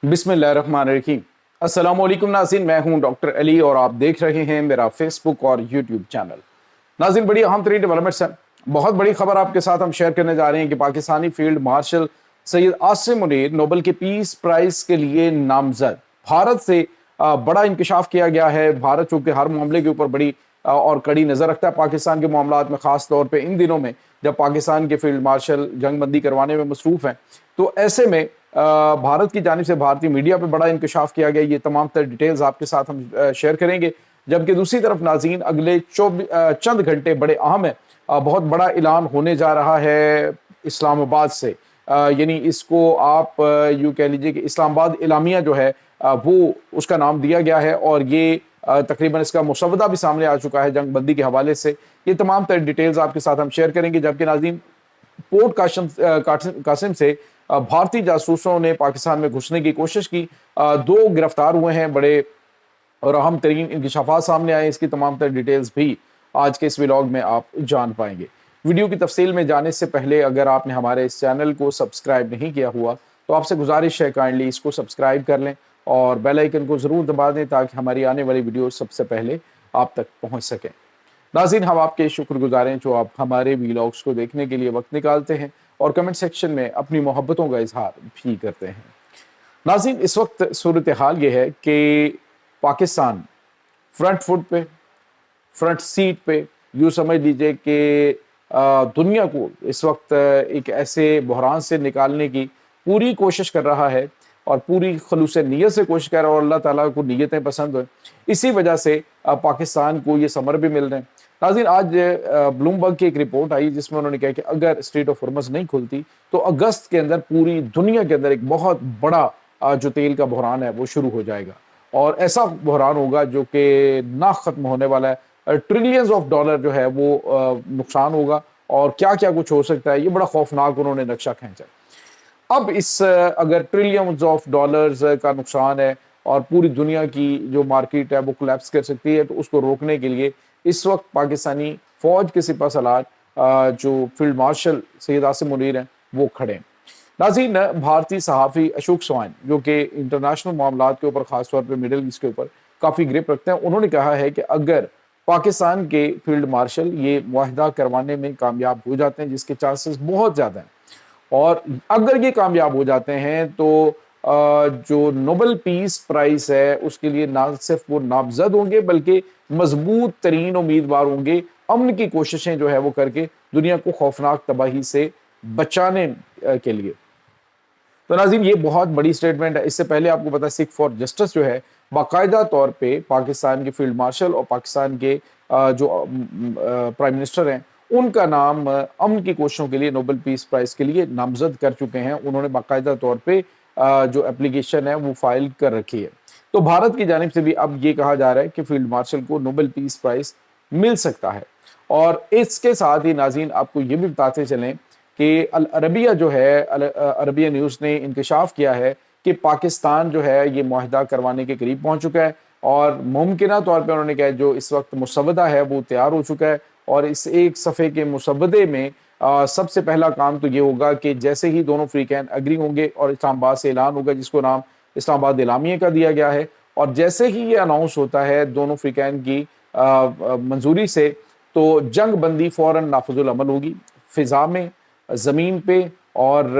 बिस्मिल्लाहिर्रहमानिर्रहीम। अस्सलाम वालेकुम नाज़रीन, मैं हूं डॉक्टर अली और आप देख रहे हैं मेरा फेसबुक और यूट्यूब चैनल। नाज़रीन, बड़ी अहम तरीन डेवलपमेंट्स हैं। बहुत बड़ी खबर आपके साथ हम शेयर करने जा रहे हैं कि Pakistani field marshal Syed Asim Munir Nobel के पीस प्राइज के लिए नामजद। भारत से बड़ा इंकशाफ किया गया है। भारत चूंकि हर मामले के ऊपर बड़ी और कड़ी नज़र रखता है पाकिस्तान के मामलात में, ख़ास तौर पर इन दिनों में जब पाकिस्तान के फील्ड मार्शल जंगबंदी करवाने में मसरूफ़ हैं, तो ऐसे में भारत की जानिब से भारतीय मीडिया पे बड़ा इंकशाफ किया गया। ये तमाम तर डिटेल्स आपके साथ हम शेयर करेंगे। जबकि दूसरी तरफ नाज़रीन, अगले चंद घंटे बड़े अहम है। बहुत बड़ा ऐलान होने जा रहा है इस्लामाबाद से। यानी इसको आप यूँ कह लीजिए कि इस्लामाबाद एलामिया जो है वो उसका नाम दिया गया है और ये तकरीबन इसका मुसवदा भी सामने आ चुका है जंगबंदी के हवाले से। ये तमाम तर डिटेल्स आपके साथ हम शेयर करेंगे। जबकि नाज़रीन, पोर्ट कासिम से भारतीय जासूसों ने पाकिस्तान में घुसने की कोशिश की। दो गिरफ्तार हुए हैं। बड़े और अहम तरीन इंकशाफात सामने आए। इसकी तमाम तर डिटेल्स भी आज के इस व्लॉग में आप जान पाएंगे। वीडियो की तफसील में जाने से पहले अगर आपने हमारे इस चैनल को सब्सक्राइब नहीं किया हुआ तो आपसे गुजारिश है काइंडली इसको सब्सक्राइब कर लें और बेल आइकन को ज़रूर दबा दें ताकि हमारी आने वाली वीडियो सबसे पहले आप तक पहुँच सकें। नाज़रीन, हम आपके शुक्रगुजार हैं जो आप हमारे व्लॉग्स को देखने के लिए वक्त निकालते हैं और कमेंट सेक्शन में अपनी मोहब्बतों का इजहार भी करते हैं। नाज़रीन, इस वक्त सूरत हाल ये है कि पाकिस्तान फ्रंट फुट पे, फ्रंट सीट पे, यूँ समझ लीजिए कि दुनिया को इस वक्त एक ऐसे बहरान से निकालने की पूरी कोशिश कर रहा है और पूरी खलूस नीयत से कोशिश कर रहा है और अल्लाह ताला को नीयतें पसंद हो। इसी वजह से पाकिस्तान को ये समर भी मिल रहे हैं। नाज़रीन, आज ब्लूमबर्ग की एक रिपोर्ट आई जिसमें उन्होंने कहा कि अगर स्ट्रेट ऑफ हॉर्मज़ नहीं खुलती तो अगस्त के अंदर पूरी दुनिया के अंदर एक बहुत बड़ा जो तेल का बहरान है वो शुरू हो जाएगा और ऐसा बहरान होगा जो कि ना ख़त्म होने वाला है। ट्रिलियंस ऑफ डॉलर जो है वो नुकसान होगा और क्या क्या कुछ हो सकता है, ये बड़ा खौफनाक उन्होंने नक्शा खींचा। अब इस अगर ट्रिलियंस ऑफ डॉलर्स का नुकसान है और पूरी दुनिया की जो मार्केट है वो कोलैप्स कर सकती है, तो उसको रोकने के लिए इस वक्त पाकिस्तानी फौज के सिपह सलार जो फील्ड मार्शल सैयद आसिम मुनीर हैं वो खड़े हैं। नाज़रीन, भारतीय सहाफ़ी अशोक चव्हाण जो कि इंटरनेशनल मामलात के ऊपर, ख़ासतौर पर मिडल ईस्ट के ऊपर काफ़ी ग्रिप रखते हैं, उन्होंने कहा है कि अगर पाकिस्तान के फील्ड मार्शल ये मुआहदा करवाने में कामयाब हो जाते हैं, जिसके चांसेस बहुत ज़्यादा हैं, और अगर ये कामयाब हो जाते हैं तो जो नोबेल पीस प्राइज है उसके लिए ना सिर्फ वो नामजद होंगे बल्कि मजबूत तरीन उम्मीदवार होंगे अमन की कोशिशें जो है वो करके दुनिया को खौफनाक तबाही से बचाने के लिए। तो नाज़रीन, ये बहुत बड़ी स्टेटमेंट है। इससे पहले आपको पता है सिख फॉर जस्टिस जो है बाकायदा तौर पे पाकिस्तान के फील्ड मार्शल और पाकिस्तान के जो प्राइम मिनिस्टर हैं उनका नाम अमन की कोशिशों के लिए नोबेल पीस प्राइज के लिए नामजद कर चुके हैं। उन्होंने बाकायदा तौर पे जो एप्लीकेशन है वो फाइल कर रखी है। तो भारत की जानिब से भी अब ये कहा जा रहा है कि फील्ड मार्शल को नोबेल पीस प्राइज मिल सकता है। और इसके साथ ही नाज़रीन, आपको ये भी बताते चलें कि अल अरबिया जो है, अरबिया न्यूज़ ने इंकशाफ किया है कि पाकिस्तान जो है ये मुआहदा करवाने के करीब पहुंच चुका है और मुमकिना तौर पर उन्होंने कहा जो इस वक्त मुसवदा है वो तैयार हो चुका है। और इस एक सफ़े के मुसवदे में सबसे पहला काम तो ये होगा कि जैसे ही दोनों फ्रीकैन एग्री होंगे और इस्लामाबाद से ऐलान होगा, जिसको नाम इस्लामाबाद एलामिया का दिया गया है, और जैसे ही ये अनाउंस होता है दोनों फ्रीकैन की मंजूरी से, तो जंग बंदी फ़ौरन नाफिजुल अमल होगी। फ़िज़ा में, ज़मीन पे और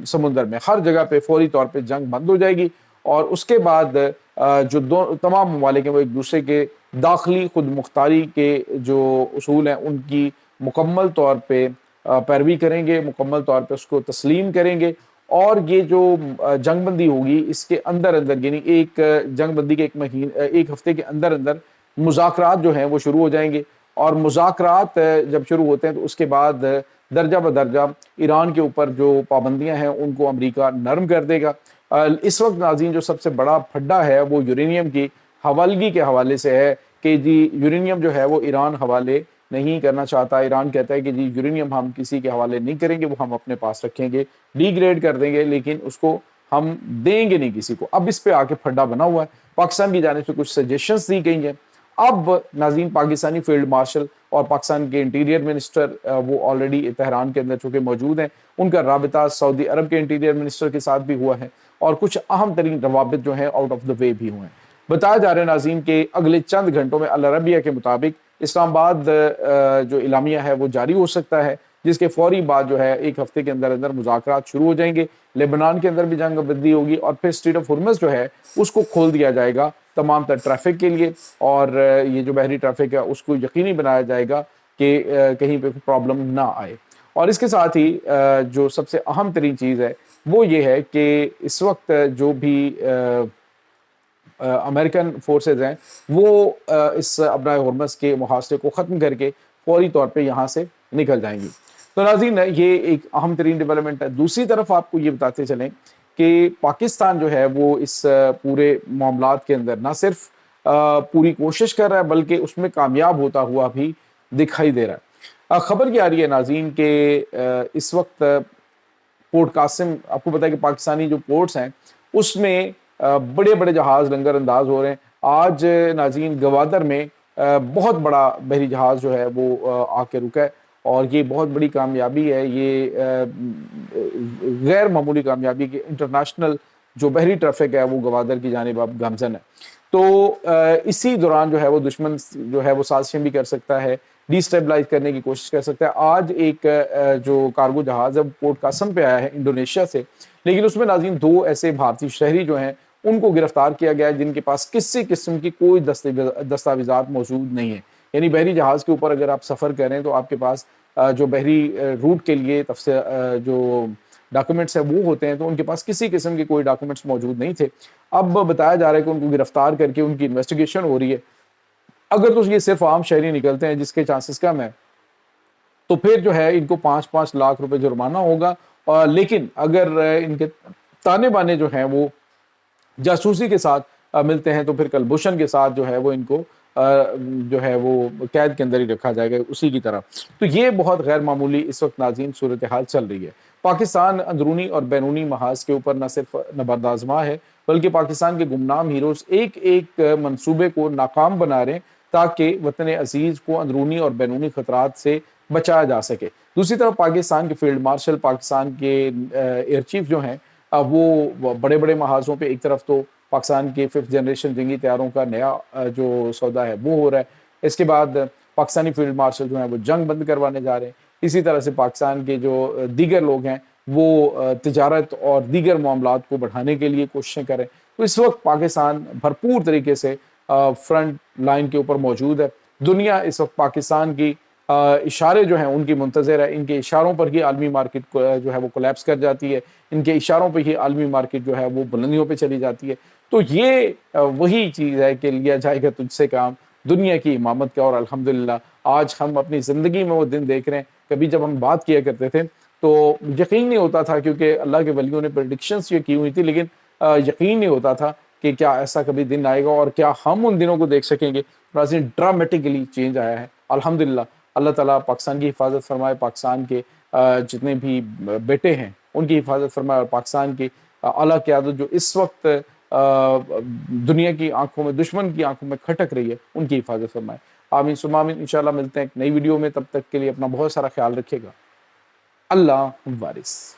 समुंदर में, हर जगह पे फौरी तौर पे जंग बंद हो जाएगी। और उसके बाद जो दो तमाम ममालिक हैं वो एक दूसरे के दाखिली खुद मुख्तारी के जो उसूल हैं उनकी मुकम्मल तौर पे पैरवी करेंगे, मुकम्मल तौर पे उसको तस्लीम करेंगे। और ये जो जंगबंदी होगी इसके अंदर अंदर, यानी एक जंगबंदी के एक हफ्ते के अंदर अंदर मुज़ाकरात जो हैं वो शुरू हो जाएंगे। और मुज़ाकरात जब शुरू होते हैं तो उसके बाद दर्जा ब दर्जा ईरान के ऊपर जो पाबंदियां हैं उनको अमेरिका नरम कर देगा। इस वक्त नाज़रीन जो सबसे बड़ा फड्डा है वो यूरेनियम की हवालगी के हवाले से है कि जी यूरेनियम जो है वो ईरान हवाले नहीं करना चाहता। ईरान कहता है कि जी यूरेनियम हम किसी के हवाले नहीं करेंगे, वो हम अपने पास रखेंगे, डिग्रेड कर देंगे, लेकिन उसको हम देंगे नहीं किसी को। अब इस पे आके फड्डा बना हुआ है। पाकिस्तान की जानिब से कुछ सजेशंस दी गई हैं अब नाज़रीन पाकिस्तानी फील्ड मार्शल और पाकिस्तान के इंटीरियर मिनिस्टर वो ऑलरेडी तेहरान के अंदर चूंकि मौजूद हैं, उनका राबिता सऊदी अरब के इंटीरियर मिनिस्टर के साथ भी हुआ है और कुछ अहम तरीन रवाबित जो है आउट ऑफ द वे भी हुए हैं। बताया जा रहा है नाज़रीन के अगले चंद घंटों में अल अरबिया के मुताबिक इस्लामाबाद जो इलामिया है वो जारी हो सकता है, जिसके फौरी बाद जो है एक हफ्ते के अंदर अंदर मुज़ाकरात शुरू हो जाएंगे। लेबनान के अंदर भी जंग बंदी होगी और फिर स्ट्रेट ऑफ हुर्मुज़ जो है उसको खोल दिया जाएगा तमाम तर ट्रैफिक के लिए, और ये जो बहरी ट्रैफिक है उसको यकीनी बनाया जाएगा कि कहीं पे प्रॉब्लम ना आए। और इसके साथ ही जो सबसे अहम तरीन चीज़ है वो ये है कि इस वक्त जो भी अमेरिकन फोर्सेज हैं वो इस अपना हुर्मुज़ के मुहासरे को ख़त्म करके फौरी तौर पे यहाँ से निकल जाएंगी। तो नाज़रीन ये एक अहम तरीन डेवलपमेंट है। दूसरी तरफ आपको ये बताते चलें कि पाकिस्तान जो है वो इस पूरे मामलात के अंदर ना सिर्फ पूरी कोशिश कर रहा है बल्कि उसमें कामयाब होता हुआ भी दिखाई दे रहा है। खबर क्या आ रही है नाज़रीन के इस वक्त पोर्ट कासिम, आपको पता है कि पाकिस्तानी जो पोर्ट्स हैं उसमें बड़े बड़े जहाज लंगर अंदाज हो रहे हैं। आज नाज़रीन गवादर में बहुत बड़ा बहरी जहाज जो है वो आके रुका है और ये बहुत बड़ी कामयाबी है। ये गैर मामूली कामयाबी की इंटरनेशनल जो बहरी ट्रैफिक है वो गवादर की जानिब अब गामजन है। तो इसी दौरान जो है वो दुश्मन जो है वो साजिशें भी कर सकता है, डिस्टेबलाइज करने की कोशिश कर सकता है। आज एक जो कार्गो जहाज है पोर्ट कासम पे आया है इंडोनेशिया से, लेकिन उसमें नाज़रीन 2 ऐसे भारतीय शहरी जो हैं उनको गिरफ्तार किया गया है जिनके पास किसी किस्म की कोई दस्तावेजात मौजूद नहीं है। यानी बहरी जहाज के ऊपर अगर आप सफ़र करें तो आपके पास जो बहरी रूट के लिए जो डॉक्यूमेंट्स है वो होते हैं, तो उनके पास किसी किस्म के कोई डॉक्यूमेंट्स मौजूद नहीं थे। अब बताया जा रहा है कि उनको गिरफ्तार करके उनकी इन्वेस्टिगेशन हो रही है। अगर तो ये सिर्फ आम शहरी निकलते हैं जिसके चांसेस कम है, तो फिर जो है इनको 5-5 लाख रुपए जुर्माना होगा। लेकिन अगर इनके ताने बाने जो हैं वो जासूसी के साथ मिलते हैं तो फिर कलभूषण के साथ जो है वो इनको जो है वो कैद के अंदर ही रखा जाएगा उसी की तरह। तो ये बहुत गैर मामूली इस वक्त नाज़रीन सूरत हाल चल रही है। पाकिस्तान अंदरूनी और बैरूनी महाज के ऊपर न सिर्फ नबर्दाजमा है बल्कि पाकिस्तान के गुमनाम हीरोज एक एक मनसूबे को नाकाम बना रहे हैं ताकि वतन अजीज को अंदरूनी और बैरूनी खतरात से बचाया जा सके। दूसरी तरफ पाकिस्तान के फील्ड मार्शल, पाकिस्तान के एयर चीफ जो हैं वो बड़े बड़े महाजों पे, एक तरफ तो पाकिस्तान के 5th जनरेशन जंगी तैयारों का नया जो सौदा है वो हो रहा है। इसके बाद पाकिस्तानी फील्ड मार्शल जो हैं वो जंग बंद करवाने जा रहे हैं। इसी तरह से पाकिस्तान के जो दीगर लोग हैं वो तिजारत और दीगर मामलात को बढ़ाने के लिए कोशिशें करें। तो इस वक्त पाकिस्तान भरपूर तरीके से फ्रंट लाइन के ऊपर मौजूद है। दुनिया इस वक्त पाकिस्तान की इशारे जो हैं उनकी मुंतज़िर है। इनके इशारों पर ही आलमी मार्केट जो है वो कोलैप्स कर जाती है, इनके इशारों पर ही आलमी मार्केट जो है वो बुलंदियों पे चली जाती है। तो ये वही चीज़ है कि लिया जाएगा तुझसे काम दुनिया की इमामत का। और अल्हम्दुलिल्लाह आज हम अपनी ज़िंदगी में वो दिन देख रहे हैं। कभी जब हम बात किया करते थे तो यकीन नहीं होता था, क्योंकि अल्लाह के वलियों ने प्रेडिक्शंस ये की हुई थी, लेकिन यकीन नहीं होता था कि क्या ऐसा कभी दिन आएगा और क्या हम उन दिनों को देख सकेंगे। ड्रामेटिकली चेंज आया है अल्हम्दुलिल्लाह। अल्लाह ताला पाकिस्तान की हिफाजत फरमाए, पाकिस्तान के जितने भी बेटे हैं उनकी हिफाजत फरमाए और पाकिस्तान की आला क़यादत जो इस वक्त दुनिया की आंखों में, दुश्मन की आंखों में खटक रही है, उनकी हिफाजत फरमाए। आमीन सुम्मा आमीन। इंशाल्लाह मिलते हैं एक नई वीडियो में, तब तक के लिए अपना बहुत सारा ख्याल रखिएगा। अल्लाह वारिस।